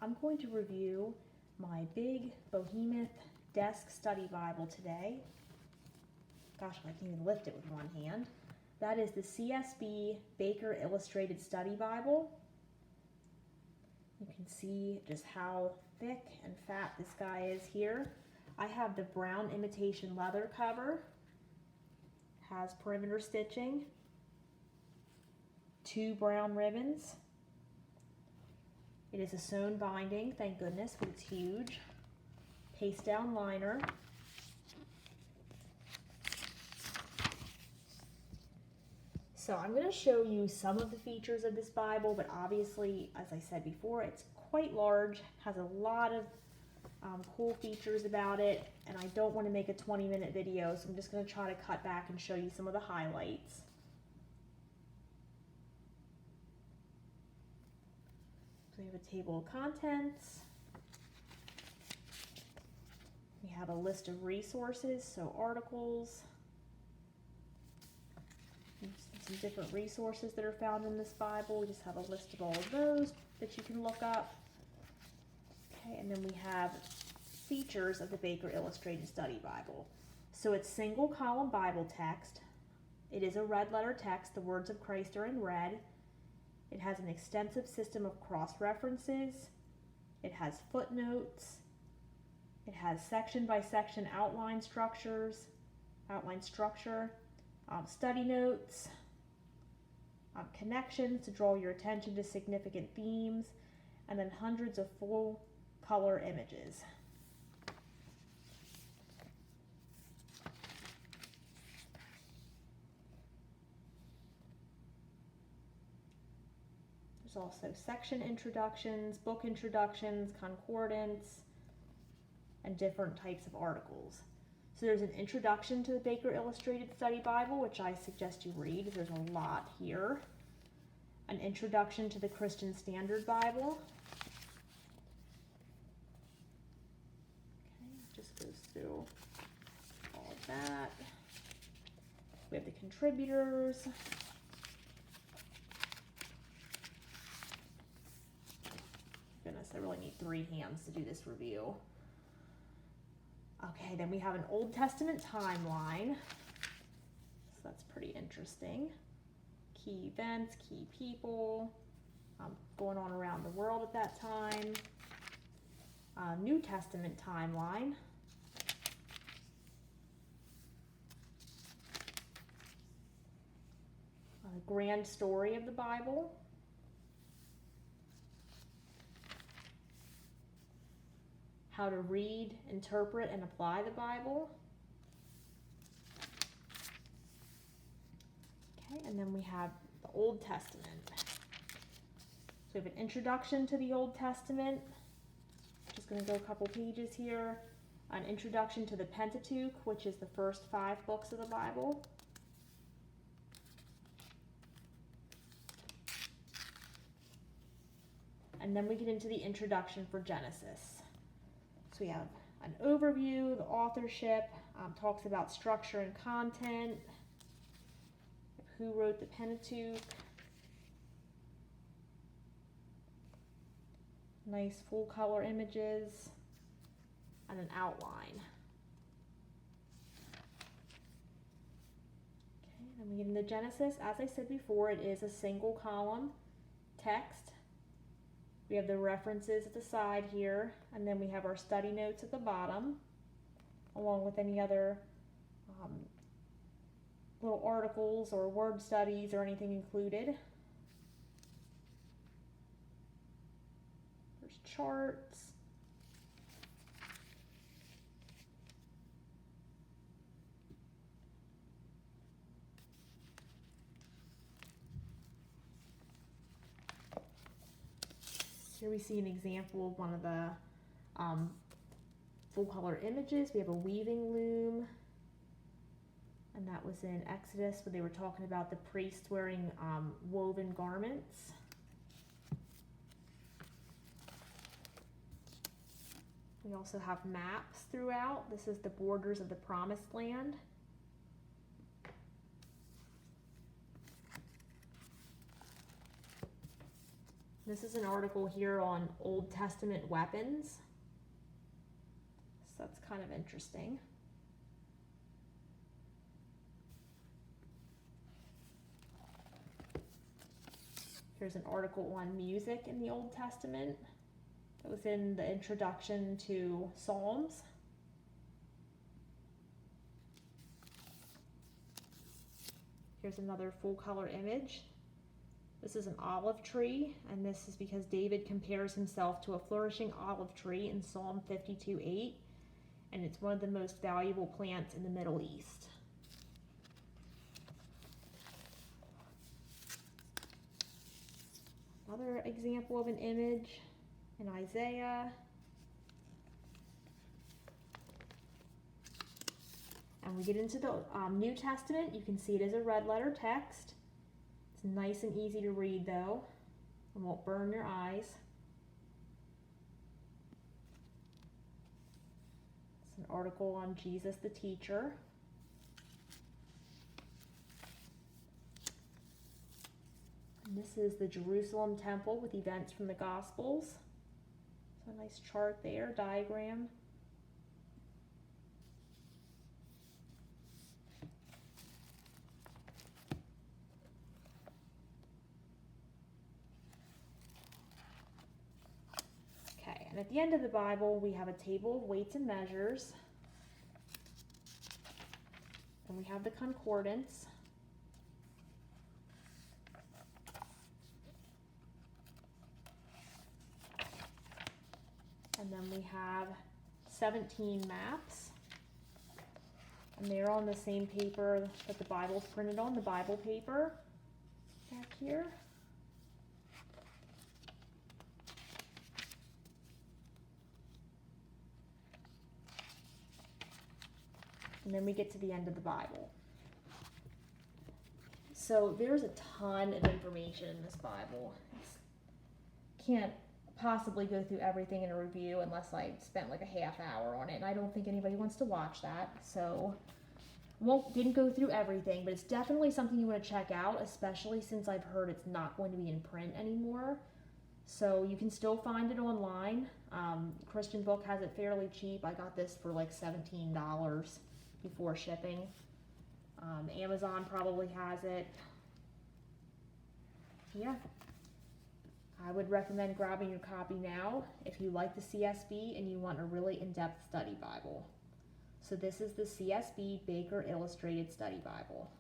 I'm going to review my big Behemoth Desk Study Bible today. Gosh, I can't even lift it with one hand. That is the CSB Baker Illustrated Study Bible. You can see just how thick and fat this guy is here. I have the brown imitation leather cover. Has perimeter stitching. 2 brown ribbons. It is a sewn binding, thank goodness, but it's huge. Paste down liner. So I'm going to show you some of the features of this Bible, but obviously, as I said before, it's quite large, has a lot of cool features about it, and I don't want to make a 20-minute video, so I'm just going to try to cut back and show you some of the highlights. So we have a table of contents. We have a list of resources, so articles, some different resources that are found in this Bible. We just have a list of all of those that you can look up. Okay, and then we have features of the Baker Illustrated Study Bible. So it's single column Bible text. It is a red letter text. The words of Christ are in red. It has an extensive system of cross-references. It has footnotes. It has section by section outline structure, study notes, connections to draw your attention to significant themes, and then hundreds of full color images. There's also section introductions, book introductions, concordance, and different types of articles. So there's an introduction to the Baker Illustrated Study Bible, which I suggest you read. There's a lot here. An introduction to the Christian Standard Bible. Okay, just goes through all of that. We have the contributors. Goodness, I really need 3 hands to do this review. Okay, then we have an Old Testament timeline. So that's pretty interesting. Key events, key people, going on around the world at that time. New Testament timeline. Grand story of the Bible. How to read, interpret, and apply the Bible. Okay, and then we have the Old Testament. So we have an introduction to the Old Testament. Just going to go a couple pages here. An introduction to the Pentateuch, which is the first 5 books of the Bible. And then we get into the introduction for Genesis. So we have an overview, the authorship, talks about structure and content, who wrote the Pentateuch, nice full color images, and an outline. Okay, then we get into Genesis. As I said before, it is a single column text. We have the references at the side here, and then we have our study notes at the bottom, along with any other little articles or word studies or anything included. There's charts. Here we see an example of one of the full color images. We have a weaving loom, and that was in Exodus where they were talking about the priests wearing woven garments. We also have maps throughout. This is the borders of the Promised Land. This is an article here on Old Testament weapons. So that's kind of interesting. Here's an article on music in the Old Testament. That was in the introduction to Psalms. Here's another full color image. This is an olive tree, and this is because David compares himself to a flourishing olive tree in Psalm 52:8, and it's one of the most valuable plants in the Middle East. Another example of an image in Isaiah. And we get into the New Testament. You can see it as a red letter text. It's nice and easy to read though, and won't burn your eyes. It's an article on Jesus the teacher. And this is the Jerusalem temple with events from the Gospels. So a nice chart there, diagram. Okay, and at the end of the Bible, we have a table of weights and measures. And we have the concordance. And then we have 17 maps. And they're on the same paper that the Bible's printed on, the Bible paper back here. And then we get to the end of the Bible. So there's a ton of information in this Bible. Can't possibly go through everything in a review unless I spent like a half hour on it, and I don't think anybody wants to watch that, so didn't go through everything, but it's definitely something you want to check out, especially since I've heard it's not going to be in print anymore. So you can still find it online. Christian Book has it fairly cheap. I got this for like $17 before shipping. Amazon probably has it. Yeah. I would recommend grabbing your copy now if you like the CSB and you want a really in-depth study Bible. So this is the CSB Baker Illustrated Study Bible.